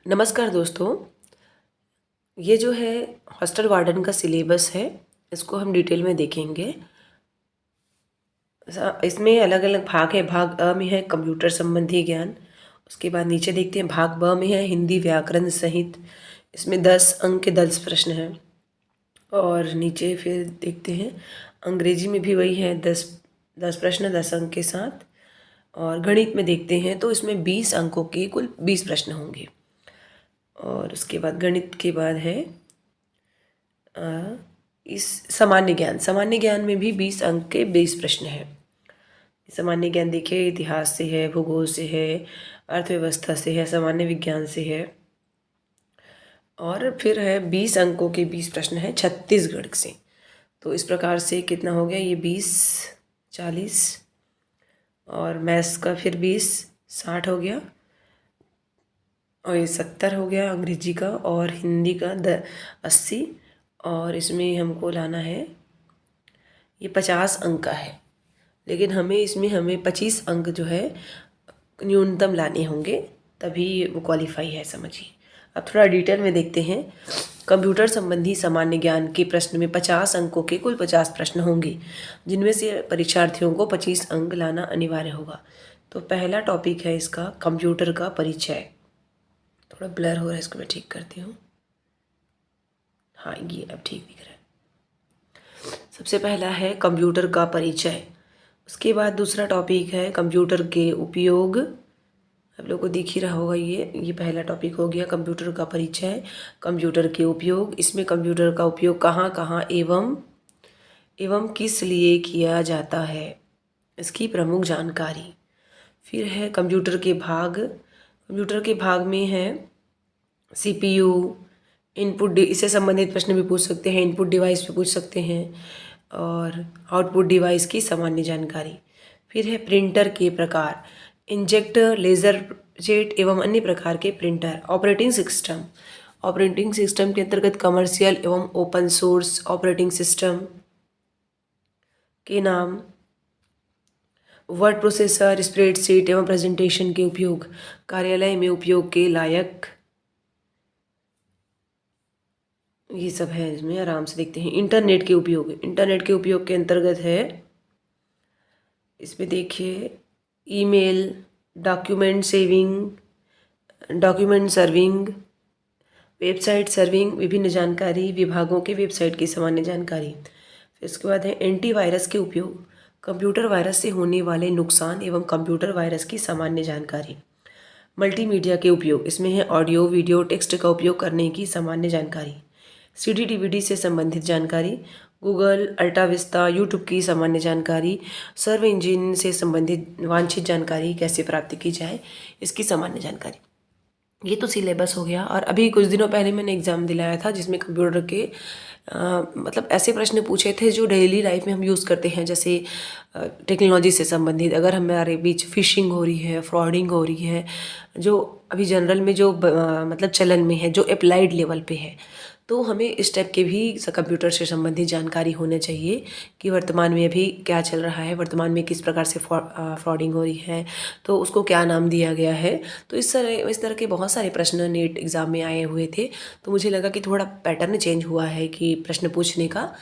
नमस्कार दोस्तों। ये जो है हॉस्टल वार्डन का सिलेबस है, इसको हम डिटेल में देखेंगे। इसमें अलग अलग भाग है। भाग अ में है कंप्यूटर संबंधी ज्ञान। उसके बाद नीचे देखते हैं भाग ब में है हिंदी व्याकरण सहित। इसमें 10 अंक के 10 प्रश्न हैं। और नीचे फिर देखते हैं अंग्रेजी में भी वही है, 10 प्रश्न 10 अंक के साथ। और गणित में देखते हैं तो इसमें 20 अंकों के कुल 20 प्रश्न होंगे। और उसके बाद गणित के बाद है इस सामान्य ज्ञान में भी 20 अंक के 20 प्रश्न हैं। सामान्य ज्ञान देखिए, इतिहास से है, भूगोल से है, अर्थव्यवस्था से है, सामान्य विज्ञान से है। और फिर है 20 अंकों के 20 प्रश्न हैं छत्तीसगढ़ से। तो इस प्रकार से कितना हो गया, ये 20 40 और मैथ्स का फिर 20 60 हो गया, और ये 70 हो गया अंग्रेजी का, और हिंदी का 80। और इसमें हमको लाना है, ये 50 अंक का है, लेकिन हमें 25 अंक जो है न्यूनतम लाने होंगे, तभी वो क्वालिफाई है, समझिए। अब थोड़ा डिटेल में देखते हैं। कंप्यूटर संबंधी सामान्य ज्ञान के प्रश्न में 50 अंकों के कुल 50 प्रश्न होंगे, जिनमें से परीक्षार्थियों को 25 अंक लाना अनिवार्य होगा। तो पहला टॉपिक है इसका कंप्यूटर का परिचय। थोड़ा ब्लर हो रहा है, इसको मैं ठीक करती हूँ। हाँ, ये अब ठीक दिख रहा है। सबसे पहला है कंप्यूटर का परिचय। उसके बाद दूसरा टॉपिक है कंप्यूटर के उपयोग। आप लोगों को दिख ही रहा होगा, ये पहला टॉपिक हो गया कंप्यूटर का परिचय, कंप्यूटर के उपयोग। इसमें कंप्यूटर का उपयोग कहाँ कहाँ एवं किस लिए किया जाता है, इसकी प्रमुख जानकारी। फिर है कंप्यूटर के भाग। कंप्यूटर के भाग में है सीपीयू, इससे संबंधित प्रश्न भी पूछ सकते हैं, इनपुट डिवाइस पे पूछ सकते हैं, और आउटपुट डिवाइस की सामान्य जानकारी। फिर है प्रिंटर के प्रकार, इंजेक्टर, लेज़र जेट एवं अन्य प्रकार के प्रिंटर। ऑपरेटिंग सिस्टम के अंतर्गत कमर्शियल एवं ओपन सोर्स ऑपरेटिंग सिस्टम के नाम। वर्ड प्रोसेसर, स्प्रेडशीट एवं प्रेजेंटेशन के उपयोग, कार्यालय में उपयोग के लायक। ये सब है, इसमें आराम से देखते हैं। इंटरनेट के उपयोग के अंतर्गत है, इसमें देखिए email, document serving, website serving, विभिन्न जानकारी, विभागों के वेबसाइट की सामान्य जानकारी। फिर इसके बाद है एंटीवायरस के उपयोग, कंप्यूटर वायरस से होने वाले नुकसान एवं कंप्यूटर वायरस की सामान्य जानकारी। मल्टीमीडिया के उपयोग, इसमें है ऑडियो, वीडियो, टेक्स्ट का उपयोग करने की सामान्य जानकारी। सीडी डीवीडी से संबंधित जानकारी, गूगल, अल्टा विस्ता, यूट्यूब की सामान्य जानकारी, सर्व इंजन से संबंधित वांछित जानकारी कैसे प्राप्त की जाए, इसकी सामान्य जानकारी। ये तो सिलेबस हो गया। और अभी कुछ दिनों पहले मैंने एग्ज़ाम दिलाया था, जिसमें कंप्यूटर के मतलब ऐसे प्रश्न पूछे थे जो डेली लाइफ में हम यूज़ करते हैं, जैसे टेक्नोलॉजी से संबंधित। अगर हमारे बीच फिशिंग हो रही है, फ्रॉडिंग हो रही है, जो अभी जनरल में जो मतलब चलन में है, जो अप्लाइड लेवल पे है, तो हमें इस टाइप के भी कंप्यूटर से संबंधित जानकारी होना चाहिए कि वर्तमान में अभी क्या चल रहा है, वर्तमान में किस प्रकार से फ्रॉडिंग हो रही है, तो उसको क्या नाम दिया गया है। तो इस तरह के बहुत सारे प्रश्न नीट एग्ज़ाम में आए हुए थे, तो मुझे लगा कि थोड़ा पैटर्न चेंज हुआ है कि प्रश्न पूछने का।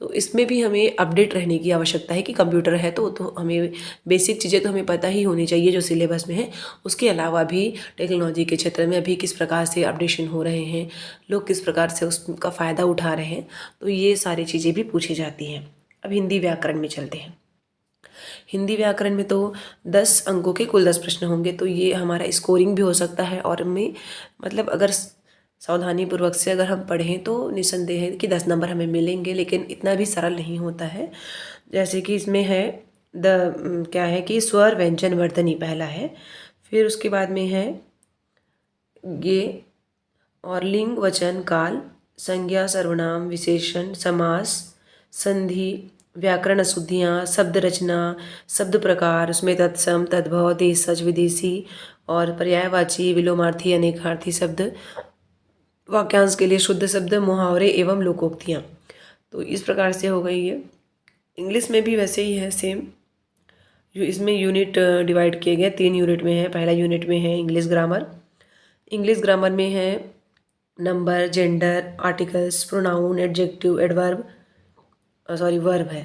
तो इसमें भी हमें अपडेट रहने की आवश्यकता है कि कंप्यूटर है तो हमें बेसिक चीज़ें तो हमें पता ही होनी चाहिए जो सिलेबस में है। उसके अलावा भी टेक्नोलॉजी के क्षेत्र में अभी किस प्रकार से अपडेशन हो रहे हैं, लोग किस प्रकार से उसका फ़ायदा उठा रहे हैं, तो ये सारी चीज़ें भी पूछी जाती हैं। अब हिंदी व्याकरण में चलते हैं। हिंदी व्याकरण में तो 10 अंकों के कुल 10 प्रश्न होंगे, तो ये हमारा स्कोरिंग भी हो सकता है। और हमें मतलब अगर सावधानीपूर्वक से अगर हम पढ़ें तो निस्संदेह है कि 10 नंबर हमें मिलेंगे, लेकिन इतना भी सरल नहीं होता है। जैसे कि इसमें है क्या है कि स्वर व्यंजन वर्तनी पहला है, फिर उसके बाद में है ये और लिंग, वचन, काल, संज्ञा, सर्वनाम, विशेषण, समास, संधि, व्याकरण अशुद्धियाँ, शब्द रचना, शब्द प्रकार, उसमें तत्सम, तद्भव, देशज, विदेशी, और पर्यायवाची, विलोमार्थी, अनेकार्थी शब्द, वाक्यांश के लिए शुद्ध शब्द, मुहावरे एवं लोकोक्तियाँ। तो इस प्रकार से हो गई है। इंग्लिश में भी वैसे ही है सेम। इसमें यूनिट डिवाइड किए गए, 3 यूनिट में है। पहला यूनिट में है इंग्लिश ग्रामर, इंग्लिश ग्रामर में है number, gender, articles, pronoun, adjective, adverb, verb है।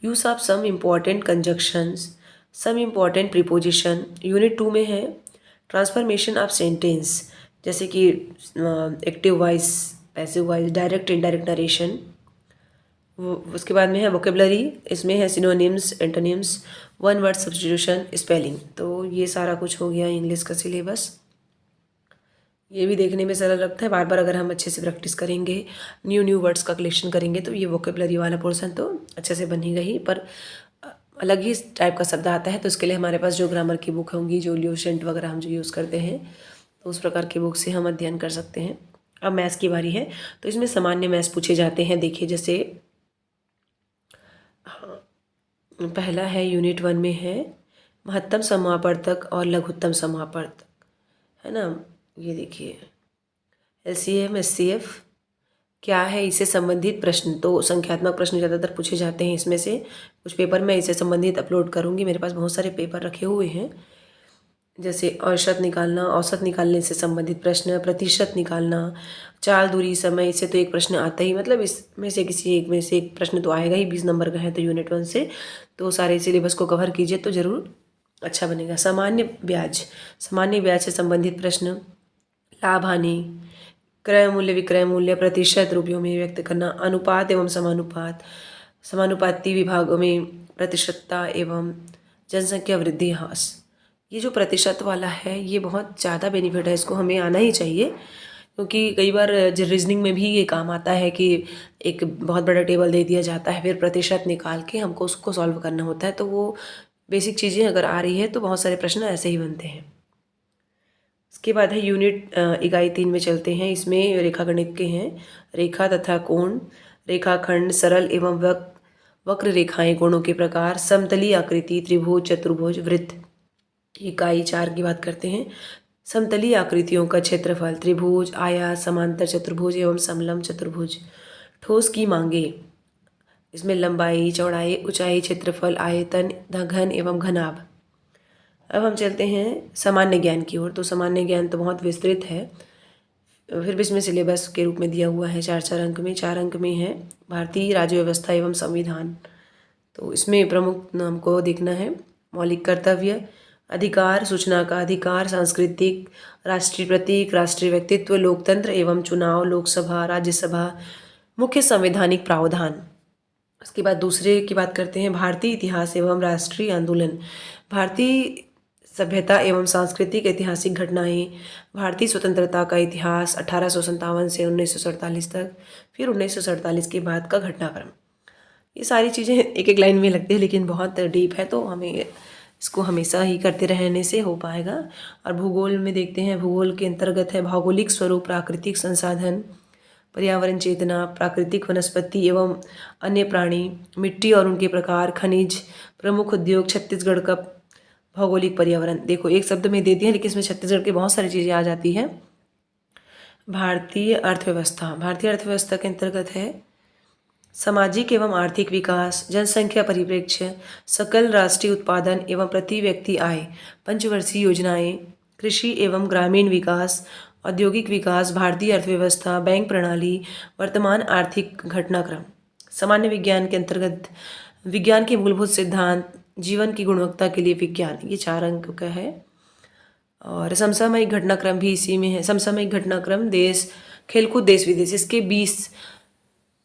Use of some important conjunctions, some important preposition. Unit 2 में है ट्रांसफॉर्मेशन ऑफ सेंटेंस, जैसे कि active voice, passive voice, direct indirect narration. उसके बाद में है वोकेबलरी, इसमें है synonyms, antonyms, one word substitution, spelling. तो ये सारा कुछ हो गया इंग्लिश का सिलेबस। ये भी देखने में सरल लगता है, बार बार अगर हम अच्छे से प्रैक्टिस करेंगे, न्यू वर्ड्स का कलेक्शन करेंगे, तो ये वोकेबलरी वाला पोर्शन तो अच्छे से बनेगा ही, पर अलग ही टाइप का शब्द आता है। तो इसके लिए हमारे पास जो ग्रामर की बुक होंगी, जो ल्यूसेंट वगैरह हम जो यूज़ करते हैं, तो उस प्रकार की बुक से हम अध्ययन कर सकते हैं। अब मैथ्स की बारी है, तो इसमें सामान्य मैथ्स पूछे जाते हैं। देखिए, जैसे पहला है यूनिट 1 में है महत्तम समापवर्तक और लघुत्तम समापवर्तक, है ना। ये देखिए LCM SCF क्या है, इससे संबंधित प्रश्न। तो संख्यात्मक प्रश्न ज़्यादातर पूछे जाते हैं इसमें से। कुछ पेपर मैं इससे संबंधित अपलोड करूँगी, मेरे पास बहुत सारे पेपर रखे हुए हैं। जैसे औसत निकालना, औसत निकालने से संबंधित प्रश्न, प्रतिशत निकालना, चाल, दूरी, समय, इससे तो एक प्रश्न आता ही, मतलब इसमें से किसी एक में से एक प्रश्न तो आएगा ही। 20 नंबर का है तो यूनिट 1 से, तो सारे सिलेबस को कवर कीजिए तो ज़रूर अच्छा बनेगा। सामान्य ब्याज, सामान्य ब्याज से संबंधित प्रश्न, लाभ हानि, क्रय मूल्य, विक्रय मूल्य, प्रतिशत रुपयों में व्यक्त करना, अनुपात एवं समानुपात, समानुपाती विभागों में प्रतिशतता एवं जनसंख्या वृद्धि ह्रास। ये जो प्रतिशत वाला है ये बहुत ज़्यादा बेनिफिट है, इसको हमें आना ही चाहिए, क्योंकि कई बार रीजनिंग में भी ये काम आता है कि एक बहुत बड़ा टेबल दे दिया जाता है, फिर प्रतिशत निकाल के हमको उसको सॉल्व करना होता है। तो वो बेसिक चीज़ें अगर आ रही है तो बहुत सारे प्रश्न ऐसे ही बनते हैं। इसके बाद है यूनिट इकाई 3 में चलते हैं। इसमें रेखागणित के हैं रेखा तथा कोण, रेखाखंड, सरल एवं वक्र रेखाएं, कोणों के प्रकार, समतली आकृति, त्रिभुज, चतुर्भुज, वृत्त। इकाई 4 की बात करते हैं। समतली आकृतियों का क्षेत्रफल, त्रिभुज, आयत, समांतर चतुर्भुज एवं समलंब चतुर्भुज। ठोस की मांगे, इसमें लंबाई, चौड़ाई, ऊंचाई, क्षेत्रफल, आयतन, घन एवं घनाभ। अब हम चलते हैं सामान्य ज्ञान की ओर। तो सामान्य ज्ञान तो बहुत विस्तृत है, फिर भी इसमें सिलेबस के रूप में दिया हुआ है 4 अंक में। 4 अंक में है भारतीय राज्य व्यवस्था एवं संविधान। तो इसमें प्रमुख नाम को देखना है। मौलिक कर्तव्य, अधिकार, सूचना का अधिकार, सांस्कृतिक, राष्ट्रीय प्रतीक, राष्ट्रीय व्यक्तित्व, लोकतंत्र एवं चुनाव, लोकसभा, राज्यसभा, मुख्य संवैधानिक प्रावधान। उसके बाद दूसरे की बात करते हैं भारतीय इतिहास एवं राष्ट्रीय आंदोलन, भारतीय सभ्यता एवं सांस्कृतिक ऐतिहासिक घटनाएं, भारतीय स्वतंत्रता का इतिहास 1857 से 1947 तक, फिर 1947 के बाद का घटनाक्रम। ये सारी चीज़ें एक एक लाइन में लगती है लेकिन बहुत डीप है, तो हमें इसको हमेशा ही करते रहने से हो पाएगा। और भूगोल में देखते हैं, भूगोल के अंतर्गत है भौगोलिक स्वरूप, प्राकृतिक संसाधन, पर्यावरण चेतना, प्राकृतिक वनस्पति एवं अन्य प्राणी, मिट्टी और उनके प्रकार, खनिज, प्रमुख उद्योग, छत्तीसगढ़ का भौगोलिक पर्यावरण। देखो एक शब्द में दे दिए लेकिन इसमें छत्तीसगढ़ की बहुत सारी चीज़ें आ जाती हैं। भारतीय अर्थव्यवस्था, भारतीय अर्थव्यवस्था के अंतर्गत है सामाजिक एवं आर्थिक विकास, जनसंख्या परिप्रेक्ष्य, सकल राष्ट्रीय उत्पादन एवं प्रति व्यक्ति आय, पंचवर्षीय योजनाएं, कृषि एवं ग्रामीण विकास, औद्योगिक विकास, भारतीय अर्थव्यवस्था, बैंक प्रणाली, वर्तमान आर्थिक घटनाक्रम। सामान्य विज्ञान के अंतर्गत विज्ञान के मूलभूत सिद्धांत, जीवन की गुणवत्ता के लिए विज्ञान, ये 4 अंक का है। और समसामयिक घटनाक्रम भी इसी में है। समसामयिक घटनाक्रम, देश, खेलकूद, देश विदेश, इसके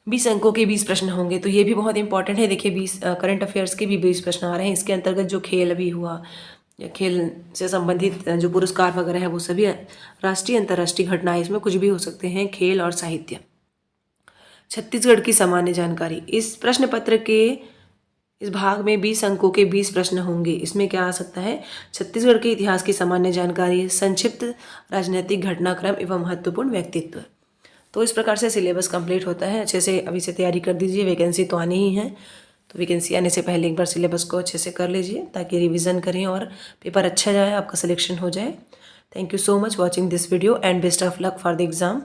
20 अंकों के 20 प्रश्न होंगे, तो ये भी बहुत इंपॉर्टेंट है। देखिए 20 करंट अफेयर्स के भी 20 प्रश्न आ रहे हैं। इसके अंतर्गत जो खेल अभी हुआ या खेल से संबंधित जो पुरस्कार वगैरह है वो सभी राष्ट्रीय अंतर्राष्ट्रीय घटनाएं, इसमें कुछ भी हो सकते हैं। खेल और साहित्य। छत्तीसगढ़ की सामान्य जानकारी, इस प्रश्न पत्र के इस भाग में 20 अंकों के 20 प्रश्न होंगे। इसमें क्या आ सकता है, छत्तीसगढ़ के इतिहास की सामान्य जानकारी, संक्षिप्त राजनीतिक घटनाक्रम एवं महत्वपूर्ण व्यक्तित्व। तो इस प्रकार से सिलेबस कंप्लीट होता है। अच्छे से अभी से तैयारी कर दीजिए, वैकेंसी तो आनी ही है, तो वैकेंसी आने से पहले एक बार सिलेबस को अच्छे से कर लीजिए ताकि रिवीजन करें और पेपर अच्छा जाए, आपका सिलेक्शन हो जाए। Thank you so much watching this video and best of luck for the exam.